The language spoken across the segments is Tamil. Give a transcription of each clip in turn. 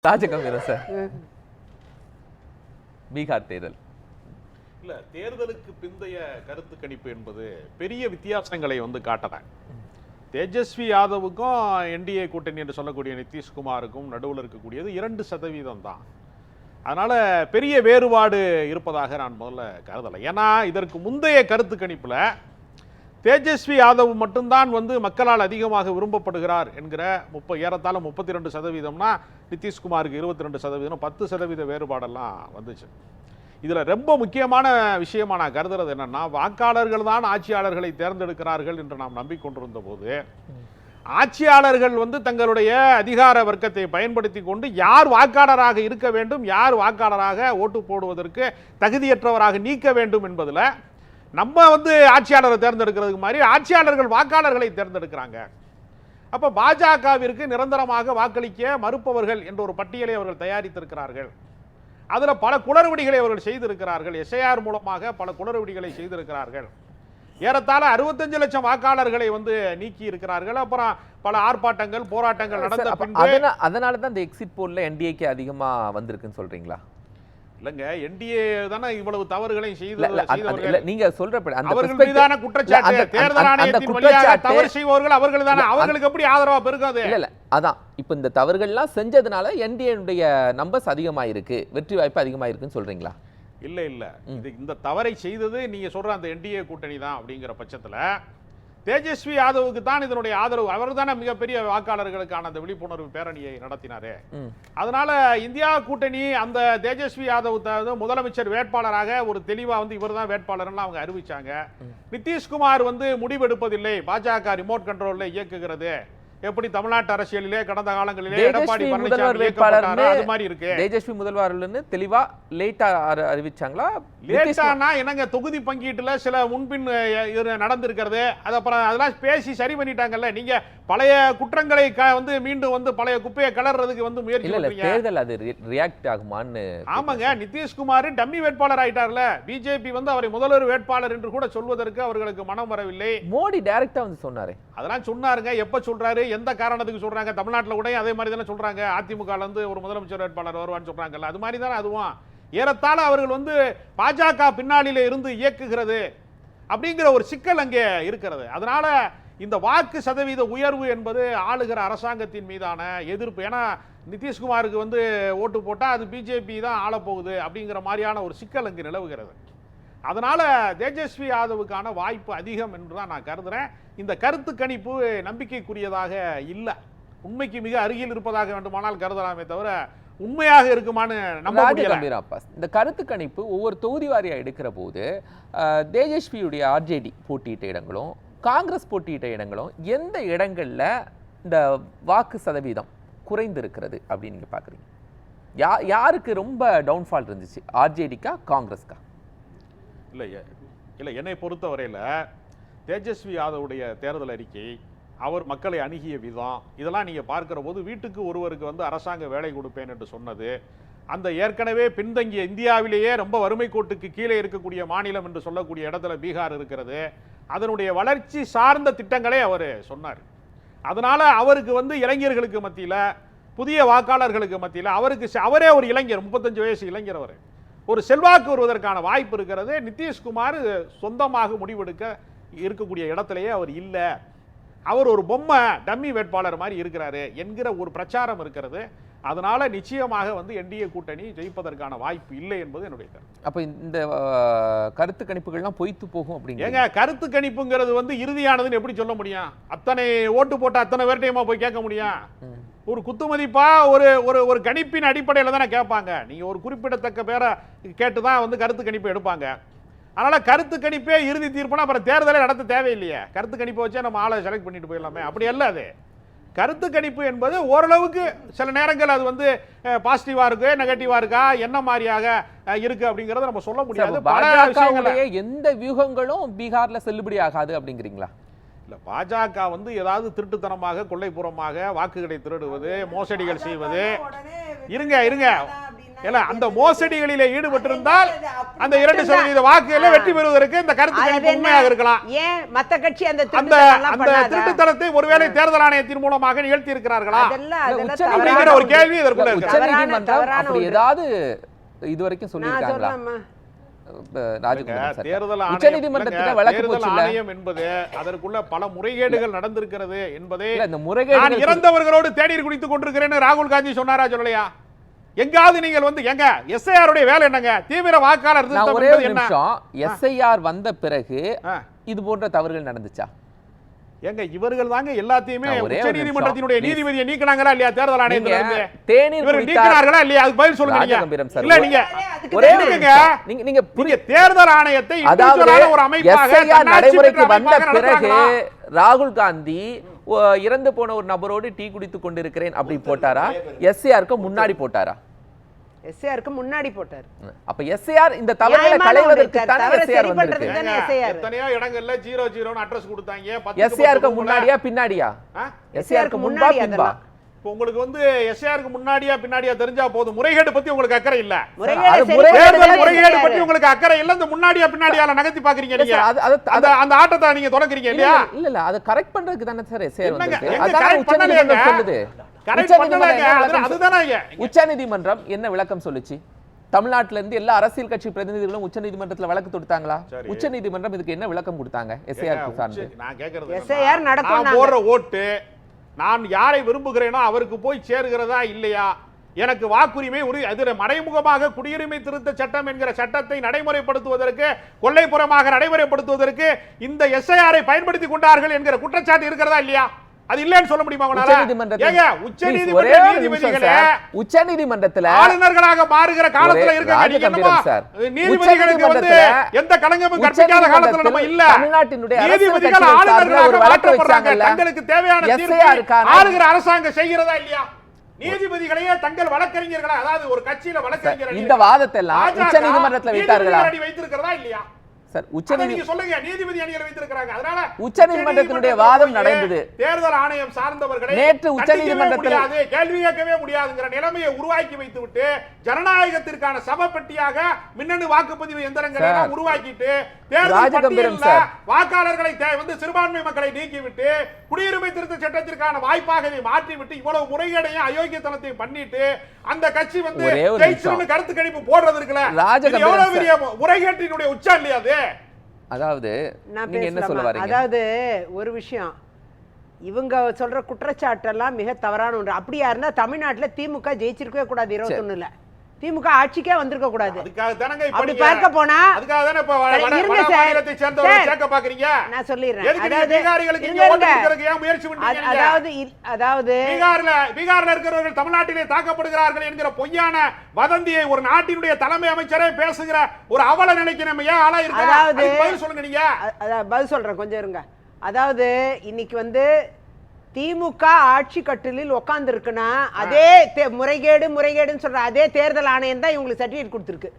ராஜகம்பீரம் சார், பீகார் தேர்தல் இல்ல, தேர்தலுக்கு பிந்தைய கருத்து கணிப்பு என்பது பெரிய வித்தியாசங்களை காட்டல. தேஜஸ்வி யாதவுக்கும் என்டிஏ கூட்டணி என்று சொல்லக்கூடிய நிதிஷ்குமாருக்கும் நடுவில் இருக்கக்கூடியது 2% தான். அதனால பெரிய வேறுபாடு இருப்பதாக நான் முதல்ல கருதலை. ஏன்னா இதற்கு முந்தைய கருத்து கணிப்புல தேஜஸ்வி யாதவ் மட்டும்தான் மக்களால் அதிகமாக விரும்பப்படுகிறார் என்கிற ஏறத்தாழ 32%, நிதிஷ்குமாருக்கு 22%, 10% வேறுபாடெல்லாம் வந்துச்சு. இதுல ரொம்ப முக்கியமான விஷயமா நான் கருதுறது என்னன்னா, வாக்காளர்கள் தான் ஆட்சியாளர்களை தேர்ந்தெடுக்கிறார்கள் என்று நாம் நம்பிக்கொண்டிருந்த போது, ஆட்சியாளர்கள் தங்களுடைய அதிகார வர்க்கத்தை பயன்படுத்தி கொண்டு யார் வாக்காளராக இருக்க வேண்டும், யார் வாக்காளராக ஓட்டு போடுவதற்கு தகுதியற்றவராக நீக்க வேண்டும் என்பதில் நம்ம ஆட்சியாளரை தேர்ந்தெடுக்கிறதுக்கு மாதிரி ஆட்சியாளர்கள் வாக்காளர்களை தேர்ந்தெடுக்கிறாங்க. அப்ப பாஜகவிற்கு நிரந்தரமாக வாக்களிக்க மறுப்பவர்கள் என்ற ஒரு பட்டியலை அவர்கள் தயாரித்திருக்கிறார்கள். அதுல பல குளறுபடிகளை அவர்கள் செய்திருக்கிறார்கள். எஸ்ஐஆர் மூலமாக பல குளறுபடிகளை செய்திருக்கிறார்கள். ஏறத்தாழ 65 லட்சம் வாக்காளர்களை நீக்கி இருக்கிறார்கள். அப்புறம் பல ஆர்ப்பாட்டங்கள், போராட்டங்கள் நடந்த பின்பு அதனால தான் இந்த எக்ஸிட் போல்ல என்டிஏக்கு அதிகமா வந்திருக்குன்னு சொல்றீங்க. இல்லங்க, என்டிஏ தானே இவ்வளவு தவறுகளை நீங்க சொல்றபடி அவர்கள் மீதான குற்றச்சாட்டு, தேர்தல் ஆணையத்தின் வழியாக தவறு செய்பவர்கள் அவர்கள் தானே, அவங்களுக்கு எப்படி ஆதரவா பெருகாது? இல்ல அதான் இப்ப இந்த தவறுகள்லாம் செஞ்சதுனால என்டிஏனுடைய நம்பர்ஸ் அதிகமாயிருக்கு, வெற்றி வாய்ப்பு அதிகமாயிருக்குன்னு சொல்றீங்களா? இல்ல இல்ல, இந்த தவறை செய்தது நீங்க சொல்ற அந்த என்டிஏ கூட்டணி தான். அப்படிங்கிற பட்சத்துல தேஜஸ்வி யாதவுக்கு தான் இதனுடைய ஆதரவு. அவர் தானே மிகப்பெரிய வாக்காளர்களுக்கான அந்த விழிப்புணர்வு பேரணியை நடத்தினாரு. அதனால இந்தியா கூட்டணி அந்த தேஜஸ்வி யாதவ் முதலமைச்சர் வேட்பாளராக ஒரு தெளிவா இவர் தான் வேட்பாளர் அவங்க அறிவிச்சாங்க. நிதிஷ்குமார் முடிவெடுப்பதில்லை, பாஜக ரிமோட் கண்ட்ரோல்ல இயக்குகிறது. எப்படி தமிழ்நாட்டு அரசியலிலே கடந்த காலங்களிலே எடப்பாடி பழனிசாமி அது மாதிரி இருக்கு. தேஜஸ்வி முதல்வர்னு தெளிவா லேட்டா அறிவிச்சாங்களா? லேட்டானா என்னங்க, தொகுதி பங்கீட்டுல சில முன்பின் நடந்திருக்கிறது. அது அப்புறம் அதெல்லாம் பேசி சரி பண்ணிட்டாங்கல்ல. நீங்க பழைய குற்றங்களை மீண்டும் பழைய குப்பையை கலர்றதுக்கு முயற்சி பண்றீங்க. தேர்தல் அது ரியாக்ட் ஆகுமான்னு. ஆமாங்க, நிதிஷ்குமார் டம்மி வேட்பாளர் ஆயிட்டார்ல. பிஜேபி அவரை முதல்வர் வேட்பாளர் என்று கூட சொல்வதற்கு அவர்களுக்கு மனம் வரவில்லை. மோடி டைரக்டா சொன்னாரு. அதெல்லாம் சொன்னாருங்க. எப்ப சொல்றாரு, எந்த காரணத்துக்கு சொல்றாங்க? தமிழ்நாட்டில் கூட அதே மாதிரி தானே சொல்றாங்க. அதிமுக ஒரு முதலமைச்சர் வேட்பாளர் வருவான்னு சொல்றாங்கல்ல, அது மாதிரி தானே அதுவும். ஏறத்தாழ அவர்கள் பாஜக பின்னாளில இருந்து இயக்குகிறது அப்படிங்கிற ஒரு சிக்கல் அங்கே இருக்கிறது. அதனால இந்த வாக்கு சதவீத உயர்வு என்பது ஆளுகிற அரசாங்கத்தின் மீதான எதிர்ப்பு. ஏன்னா நிதிஷ்குமாருக்கு ஓட்டு போட்டா அது பிஜேபி தான் ஆளப்போகுது அப்படிங்கிற மாதிரியான ஒரு சிக்கல் அங்கு நிலவுகிறது. அதனால தேஜஸ்வி யாதவுக்கான வாய்ப்பு அதிகம் என்று தான் நான் கருதுறேன். இந்த கருத்து கணிப்பு நம்பிக்கைக்குரியதாக இல்லை. உண்மைக்கு மிக அருகில் இருப்பதாக வேண்டுமானால் கருதலாமே தவிர உண்மையாக இருக்குமான்னு நம்ப முடியல. இந்த கருத்து கணிப்பு ஒவ்வொரு தொகுதி வாரியா எடுக்கிற போது தேஜஸ்வியுடைய ஆர்ஜேடி போட்டியிட்ட இடங்களும் காங்கிரஸ் போட்டியிட்ட இடங்களும் எந்த இடங்கள்ல இந்த வாக்கு சதவீதம் குறைந்திருக்கிறது அப்படின்னு நீங்க பாக்குறீங்க? யாருக்கு ரொம்ப டவுன்ஃபால் இருந்துச்சு, ஆர்ஜேடிக்கா காங்கிரஸ்கா? இல்லை, என்னை பொறுத்தவரையில் தேஜஸ்வி யாதவுடைய தேர்தல் அறிக்கை, அவர் மக்களை அணுகிய விதம், இதெல்லாம் நீங்கள் பார்க்கிற போது வீட்டுக்கு ஒருவருக்கு அரசாங்க வேலை கொடுப்பேன் என்று சொன்னது, அந்த ஏற்கனவே பின்தங்கிய இந்தியாவிலேயே ரொம்ப வறுமை கோட்டுக்கு கீழே இருக்கக்கூடிய மாநிலம் என்று சொல்லக்கூடிய இடத்துல பீகார் இருக்கிறது, அதனுடைய வளர்ச்சி சார்ந்த திட்டங்களே அவர் சொன்னார். அதனால அவருக்கு இளைஞர்களுக்கு மத்தியில், புதிய வாக்காளர்களுக்கு மத்தியில் அவரே ஒரு இளைஞர், 35 வயசு இளைஞர், அவர் ஒரு செல்வாக்கு வருவதற்கான வாய்ப்பு இருக்கிறது. நிதிஷ்குமார் சொந்தமாக முடிவெடுக்க இருக்கக்கூடிய இடத்திலேயே அவர் இல்லை. அவர் ஒரு பொம்மை டம்மி வேட்பாளர் மாதிரி இருக்கிறாரு என்கிற ஒரு பிரச்சாரம் இருக்கிறது. அதனால நிச்சயமாக என்டிஏ கூட்டணி ஜெயிப்பதற்கான வாய்ப்பு இல்லை என்பது என்னுடைய கருத்து. அப்ப இந்த கருத்து கணிப்புகள்லாம் பொய்த்து போகும் அப்படிங்க. ஏங்க, கருத்து கணிப்புங்கிறது இறுதியானதுன்னு எப்படி சொல்ல முடியும்? அத்தனை ஓட்டு போட்ட அத்தனை பேர்ட்டையுமா போய் கேட்க முடியும்? ஒரு குத்துமதிப்பா ஒரு கணிப்பின் அடிப்படையில் தானே கேட்பாங்க. நீங்க ஒரு குறிப்பிடத்தக்க பேரை கேட்டுதான் கருத்து கணிப்பு எடுப்பாங்க. அதனால கருத்து கணிப்பே இறுதி தீர்ப்புனா அப்புறம் தேர்தலே நடத்த தேவையில்லையே. கருத்து கணிப்பை வச்சே நம்ம ஆளை செலக்ட் பண்ணிட்டு போயிடலாமே. அப்படி அல்ல. அது கருத்து கணிப்பு என்பது ஓரளவுக்கு சில நேரங்கள் அது பாசிட்டிவா இருக்கு, நெகட்டிவா இருக்கா, என்ன மாதிரியாக இருக்கு அப்படிங்கறத நம்ம சொல்ல முடியாது. பாஜகவுடைய எந்த வியூகங்களும் பீகார்ல செல்லுபடி ஆகாது அப்படிங்கிறீங்களா? இல்ல, பாஜக ஏதாவது திருட்டுத்தனமாக, கொள்ளைப்புறமாக வாக்குகளை திருடுவது, மோசடிகள் செய்வது. இருங்க இல்ல அந்த மோசடிகளிலே ஈடுபட்டிருந்தால் அந்த 2% வாக்குகளை வெற்றி பெறுவதற்கு இந்த கருத்து கணிப்பு உண்மையாக இருக்கலாம். ஏன் மத்த கட்சி அந்த திருட்டுத்தனத்தை ஒருவேளை தேர்தல் ஆணையத்தின் மூலமாக நிகழ்த்தி இருக்கிறார்களா அப்படிங்கிற ஒரு கேள்வி இதற்குள்ள இருக்கு. உச்சநீதிமன்றம் அப்படி ஏதாவது இதுவரைக்கும் சொல்லியிருக்காங்களா? தேர்தல் ஆணையம் என்பது அதற்குள்ள பல முறைகேடுகள் நடந்திருக்கிறது என்பதே நான் இறந்தவர்களோடு தேநீர் குடித்துக் கொண்டிருக்கிறேன்னு ராகுல் காந்தி சொன்னாரா சொல்லலையா? எங்காவது நீங்கள் வந்து எங்க எஸ்ஐஆர் உடைய வேலை என்னங்க? தீவிர வாக்காளர் எஸ்ஐஆர் வந்த பிறகு இது போன்ற தவறுகள் நடந்துச்சா? எங்க இவர்கள் தாங்க எல்லாத்தையுமே உச்சநீதிமன்றத்தினுடைய நீதிபதியை நீக்கினாங்களா இல்லையா? தேர்தல் ஆணையத்திலிருந்து தேநீர் நீக்கினார்களா இல்லையா? அதுக்கு பதில் சொல்லுங்க. இல்ல நீங்க தேர்தல் ஆணையத்தை ஒரு அமைப்பாக நடைமுறைக்கு வந்த பிறகு ராகுல் காந்தி இறந்து போன ஒரு நபரோடு டீ குடித்துக் கொண்டிருக்கிறேன் அப்படி போட்டாரா? எஸ்ஏஆருக்கு முன்னாடி போட்டாரா? எஸ்ஏஆருக்கு முன்னாடி போட்டார். அப்ப எஸ்ஏஆர் இந்த தவறுகளை களைவதற்கு தான் எஸ்ஏஆர் வந்திருக்கு. எத்தனையோ இடங்கள்ல 00 னு அட்ரஸ் கொடுத்தாங்க. எஸ்ஏஆருக்கு முன்னாடியா பின்னாடியா? எஸ்ஏஆருக்கு முன்பா பின்பா? உங்களுக்கு வந்து எஸ்ஏஆருக்கு முன்னாடியா பின்னாடியா தெரிஞ்சா போதும். முறைகேடு பத்தி உங்களுக்கு அக்கறை இல்ல. முறைகேடு பத்தி உங்களுக்கு அக்கறை இல்ல. இந்த முன்னாடியா பின்னாடியால நகர்த்தி பாக்குறீங்க நீங்க. அந்த ஆட்டத்தை நீங்க தொடக்குறீங்க இல்லையா? இல்ல இல்ல அது கரெக்ட் பண்றதுக்கு தானே சார் எஸ்ஏஆர் வந்திருக்கு. அதான் உச்சநீதிமன்றம் சொல்லுது. உச்சநீதிமன்றம் என்ன விளக்கம் சொல்லுச்சு? தமிழ்நாட்டில இருந்து எல்லா அரசியல் கட்சி பிரதிநிதிகளும் உச்சநீதிமன்றத்துல வழக்கு தொடுத்தாங்களா? உச்சநீதிமன்றம் இதுக்கு என்ன விளக்கம் கொடுத்தாங்க? எஸ்ஐஆர் சார்ந்து நான் கேக்குறது எஸ்ஐஆர் நடக்கும். போற ஓட்டு நான் யாரை விரும்புகிறேனோ அவருக்கு போய் சேருகிறதா இல்லையா? எனக்கு வாக்குரிமை அதில் மறைமுகமாக குடியுரிமை திருத்த சட்டம் என்கிற சட்டத்தை நடைமுறைப்படுத்துவதற்கு கொல்லைப்புறமாக நடைமுறைப்படுத்துவதற்கு இந்த எஸ்ஐஆரை பயன்படுத்தி கொண்டார்கள் என்கிற குற்றச்சாட்டு இருக்கிறதா இல்லையா? அது இல்லன்னு சொல்ல முடியுமா? உச்சநீதிமன்றத்தில் ஆளுநர்களாக மாறுகிற காலத்துல இருக்க நீதிபதிகளுக்கு வந்து எந்த களங்கமும் கற்பிக்காத காலத்துல நம்ம இல்ல. நீதிபதிகள் ஆளுநர்களாக மாற்றப்படுறாங்க. தங்களுக்கு தேவையான தீர்ப்பை ஆளுகிற அரசாங்கம் செய்கிறதா இல்லையா? நீதிபதிகளையே தங்கள் வழக்கறிஞர்களா, அதாவது ஒரு கட்சியில வழக்கறிஞர் இந்த வாதத்தை எல்லாம் உச்சநீதிமன்றத்தில் வைத்தார்களா? வைத்திருக்கிறதா இல்லையா? உச்சநீதிமன்றத்தினுடைய வாதம் நடந்தது. தேர்தல் ஆணையம் சார்ந்தவர்களை நேற்று உச்சநீதிமன்றத்தில் கேள்வி கேட்கவே முடியாதுங்கிற நிலைமையை உருவாக்கி வைத்துவிட்டு ஜனநாயகத்திற்கான சமபெட்டியாக மின்னணு வாக்குப்பதிவு எந்திரங்களை உருவாக்கிட்டு வாக்காளர்களை வந்து சிறுபான்மை மக்களை நீக்கிவிட்டு குடியுரிமை திருத்த சட்டத்திற்கான வாய்ப்பாக மாற்றிவிட்டு இவ்வளவு முறைகேடையும் அயோக்கியத்தனத்தையும் பண்ணிட்டு அந்த கட்சி வந்து கருத்து கணிப்பு போடுறது இருக்குல்ல, எவ்வளவு பெரிய முறைகேட்டினுடைய உச்சம் இல்லையா அது? அதாவது நீங்க என்ன சொல்ல வரீங்க? அதாவது ஒரு விஷயம், இவங்க சொல்ற குற்றச்சாட்டெல்லாம் மிக தவறான ஒன்று. அப்படியா இருந்தா தமிழ்நாட்டுல திமுக ஜெயிச்சிருக்கவே கூடாது. 21ல திமுக ஆட்சிக்கே வந்திருக்க கூடாது. அப்படி பார்க்க போனா நான் சொல்லிடுறேன். அதாவது பீகார்ல இருக்கிறவர்கள் தமிழ்நாட்டிலே தாக்கப்படுகிறார்கள் என்கிற பொய்யான வதந்தியை ஒரு நாட்டினுடைய தலைமை அமைச்சரே பேசுகிற ஒரு அவல நிலைக்கு நம்ம ஏன் ஆளா இருக்கோம்? பதில் சொல்லுங்க. நீங்க பதில் சொல்றேன், கொஞ்சம் இருங்க. அதாவது இன்னைக்கு வந்து திமுக ஆட்சி கட்டிலில் உட்கார்ந்து இருக்குன்னா அதே முறைகேடுன்னு சொல்ற அதே தேர்தல் ஆணையம் தான் இவங்களுக்கு சர்டிபிகேட் கொடுத்துருக்கு.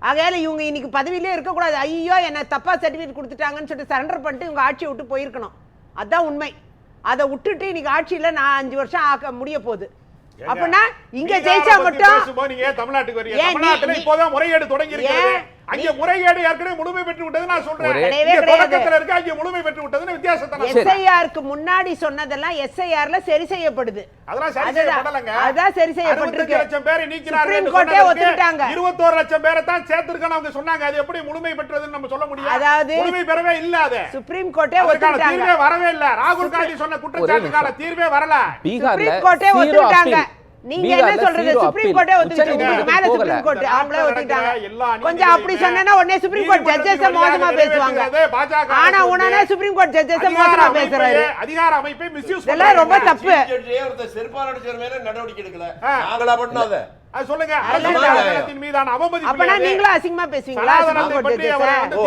ஆகையால இவங்க இன்னைக்கு பதவியிலே இருக்கக்கூடாது. ஐயோ என்ன தப்பா சர்டிபிகேட் கொடுத்துட்டாங்கன்னு சொல்லிட்டு சரண்டர் பண்ணிட்டு இவங்க ஆட்சியை விட்டு போயிருக்கணும். அதுதான் உண்மை. அதை விட்டுட்டு இன்னைக்கு ஆட்சியில நான் 5 வருஷம் ஆக்க முடிய போகுது. அப்படின்னா இங்க ஜெயிச்சா மட்டும் நீங்க தமிழ்நாட்டுக்கு வரீங்க. தமிழ்நாட்டுல இப்போதான் முறைகேடு தொடங்கி இருக்கிறது. அங்கே முறைகேடு ஏற்கனவே முழுமை பெற்று விட்டது நான் சொல்றேன். தொடக்கத்துல இருக்கு, அங்கே முழுமை பெற்று விட்டதுன்னு வித்தியாசத்தை எஸ்ஐஆருக்கு முன்னாடி சொன்னதெல்லாம் எஸ்ஐஆர்ல சரி செய்யப்படுது. அதெல்லாம் சரி செய்யப்படலங்க. அதான் சரி செய்யப்பட்டிருக்கு. 65 லட்சம் பேரை நீக்கினார்கள். 21 லட்சம் பேரை தான் சேர்த்திருக்கணும் அவங்க சொன்னாங்க. அது எப்படி முழுமை பெற்றதுன்னு நம்ம சொல்ல முடியும்? அதாவது முழுமை பெறவே இல்ல. அது சுப்ரீம் கோர்ட்டே ஒத்துட்டாங்க. தீர்வே வரவே இல்ல. ராகுல் காந்தி சொன்ன குற்றச்சாட்டுக்கான தீர்வே வரல. சுப்ரீம் கோர்ட்டே ஒத்துட்டாங்க. நீங்க என்ன சொல்றது? சுப்ரீம் கோர்ட்டே ஒத்துக்கிட்டாங்க. மேல சுப்ரீம் கோர்ட் அவங்களே ஒத்துக்கிட்டாங்க. கொஞ்சம் அப்படி சொன்னா உடனே சுப்ரீம் கோர்ட் ஜட்ஜஸ் மோசமா பேசுவாங்க. ஆனா உடனே சுப்ரீம் கோர்ட் ஜட்ஜஸ் மோசமா பேசுறாரு. அதிகார அமைப்பை மிஸ்யூஸ் இதெல்லாம் ரொம்ப தப்பு. செருப்பாலோட சேர் மேல நடவடிக்கை எடுக்கல. நாங்களா பண்ணாத அது சொல்லுங்க. அரசியலமைப்பின் மீதான அவமதிப்பு. அப்பனா நீங்களும் அசிங்கமா பேசுவீங்களா?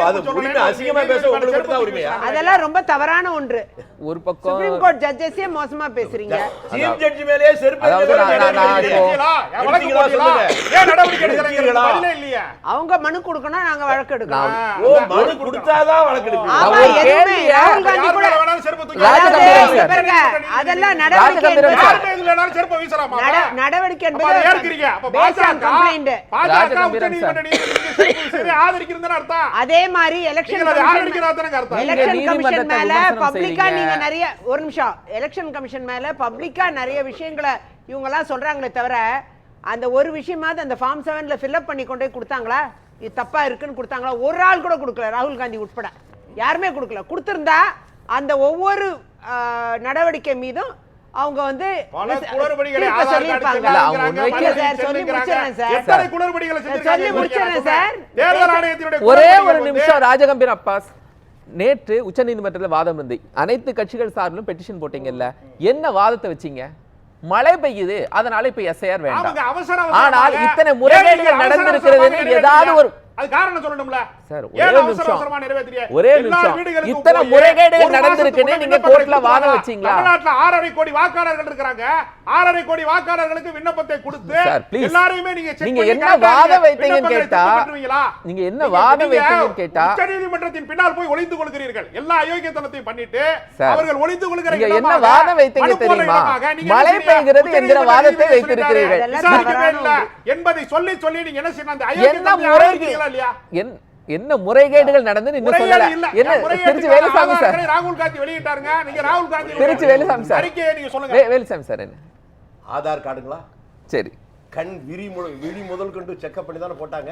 அது உரிமை அசிங்கமா பேச உங்களுக்கு மட்டும் தான் உரிமையா? அதெல்லாம் ரொம்ப தவறான ஒன்று. ஒரு பக்கம் சுப்ரீம் கோர்ட் ஜட்ஜஸே மோசமா பேசுறீங்க. சீஃப் ஜட்ஜ் மேலே செருப்பு அவங்க மனு கொடுக்கணும், நாங்க வழக்கு எடுக்கணும். ஓ, மனு கொடுத்தாதான் வழக்கு எடுக்கணும். ஆமா, எதுமே ராகுல் காந்தி கூட அதெல்லாம் நடவடிக்கை என்பது அப்ப Based on complaint. பாஜக ராஜகம்பீரன் உச்சநீதிமன்ற நீதிபதி ஆதரிக்கிறதுன்னு அர்த்தம். அதே மாதிரி எலெக்ஷன் நீங்கள் அதை ஆதரிக்கிறதானே அர்த்தம். எலெக்ஷன் கமிஷன் நீதிமன்றத்தை மேல விமர்சனம் பப்ளிக்கா செய்றீங்க. நீங்க நிறைய ஒரு நிமிஷம் எலெக்ஷன் கமிஷன் மேல பப்ளிக்கா நிறைய விஷயங்களை இவங்க எல்லாம் சொல்றாங்களே தவிர அந்த ஒரு விஷயமாவது அந்த ஃபார்ம் 7ல ஃபில்அப் பண்ணி கொண்டு போய் கொடுத்தாங்களா? இது தப்பா இருக்குன்னு கொடுத்தாங்களா? ஒரு ஆள் கூட கொடுக்கல, ராகுல் காந்தி உட்பட யாருமே கொடுக்கல. கொடுத்திருந்தா அந்த ஒவ்வொரு நடவடிக்கை மீதும் அவங்க வந்து பல குளறுபடிகளை தீர்ப்பு ஆதார் சொல்லியிருப்பாங்க. கார்டு அவங்க உண்மைக்கே- சார், சொல்லி முடிச்சிடுறேன் சார். எத்தனை குளறுபடிகளை சொல்லி செஞ்சிருக்காங்க முடிச்சிடுறேன் சார். தேர்தல் ஆணையத்தினுடைய ஒரே ஒரு குளறுபடிகள் நிமிஷம் ராஜகம்பீர் அப்பாஸ், நேற்று உச்சநீதிமன்றத்தில் வாதம் வந்து அனைத்து கட்சிகள் சார்பிலும் பெட்டிஷன் போட்டீங்கல்ல, என்ன வாதத்தை வச்சீங்க? மழை பெய்யுது, அதனால இப்ப எஸ்ஐஆர் வேண்டாம். அவங்க அவசர ஆனால் அவசரமாக இத்தனை முறைகேடுகள் அவசர நடந்திருக்கிறது அவசரமாக ஏதாவது ஒரு அது காரணம் சொல்லணும்ல சார், ஏன் ஒரே அவசர நிமிஷம். அவசரமா நிறைவேற்றிய? ஒரே எல்லா நிமிஷம். வீடுகளுக்கும் இத்தனை போய் முறைகேடுகள் ஒரு நடந்திருக்குன்னு மாசத்துக்கு நீங்க விண்ணப்பத்தை கோர்ட்ல வாதம் கொடுத்தாங்க. வச்சீங்களா? தமிழ்நாட்டுல 6.5 கோடி வாக்காளர்கள் இருக்காங்க. 6.5 கோடி வாக்காளர்களுக்கு விண்ணப்பத்தை கொடுத்து சார், please. எல்லாரையுமே நீங்க check நீங்க பண்ணி என்ன கரெக்டா வாதம் நீங்க வைத்தீங்கன்னு விண்ணப்பங்களை கேட்டா, திரும்ப பெற்றுவீங்களா? நீங்க என்ன வாதம் வைத்தீங்கன்னு கேட்டா, உச்சநீதிமன்றத்தின் பின்னால் போய் ஒளிந்து கொள்கிறீர்கள். எல்லா அயோக்கியத்தனத்தையும் பண்ணிட்டு சார், அவர்கள் ஒளிந்து கொள்கிற நீங்க என்ன இடமாக, வாதம் வைத்தீங்க மனு போடுற தெரியுமா? இடமாக நீங்க மழை என்ன பெய்கிறது செய்றீங்க? என்கிற வாதத்தை உச்சநீதிமன்றம் வைத்திருக்கிறீர்கள். அதெல்லாம் விசாரிக்கவே தவறான இல்லை ஒன்று. என்பதை சொல்லி சொல்லி நீங்க என்ன செய்யணும்? அந்த என்ன அயோக்கியத்தனத்தை ஆதரிக்கிறீங்களா இல்லையா? என்ன முறைகேடுகள் நடந்து இன்னும் சொல்லல. முறைகேடு இல்ல. என்ன முறைகேட்டுக்கு திருச்சி வேலுசாமி சார், ஆதாரங்களை ராகுல் காந்தி வெளியிட்டாருங்க. நீங்க ராகுல் காந்தி திருச்சி வேலுசாமி சார், அறிக்கையை நீங்க சொல்லுங்க. வேலுசாமி சார் என்ன? ஆதார் கார்டுங்களா? சரி, கண் விழி முதல் கொண்டு செக்அப் பண்ணி தானே போட்டாங்க.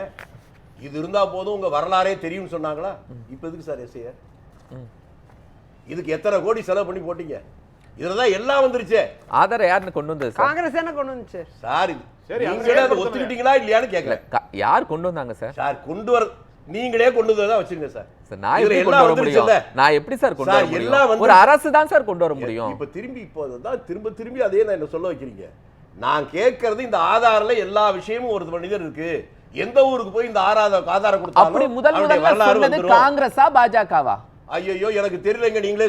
இது இருந்தா போதும் உங்க வரலாறே தெரியும்னு சொன்னாங்களா? இப்ப எதுக்கு சார் எஸ்ஐஆர்? இதுக்கு எத்தனை கோடி செலவு பண்ணி போட்டீங்க? இதுலதான் எல்லாம் வந்துருச்சே. ஆதார யாருன்னு கொண்டு வந்தது சார்? காங்கிரஸ் என்ன கொண்டு வந்துச்சு சார் இது சரி, நீங்களே அதை ஒத்துக்கிட்டீங்களா இல்லையான்னு கேட்கல யார் கொண்டு வந்தாங்க சார்? சார். கொண்டு வர நீங்களே கொண்டு வந்து வச்சிருங்க சார். சார், நான் இதுல எப்படி எல்லாம் கொண்டு வர முடியும்? வந்துருச்சுல்ல? நான் எப்படி சார் கொண்டு சார், வர முடியும்? எல்லாம் வந்து- ஒரு அரசு தான் சார் கொண்டு வர முடியும். இப்ப திரும்பி இப்போதான் திரும்பி அதே நான் என்ன சொல்ல வைக்கிறீங்க. நான் கேட்கறது இந்த ஆதார்ல எல்லா விஷயமும் ஒரு மனிதர் இருக்கு. எந்த ஊருக்கு போய் இந்த ஆதாரம் அப்படி கொடுத்தாலும் முதல் அவருடைய முதல்ல வரலாறு சொன்னது வந்துரும். காங்கிரஸா பாஜகவா? ஐயோ எனக்கு தெரியலங்க, நீங்களே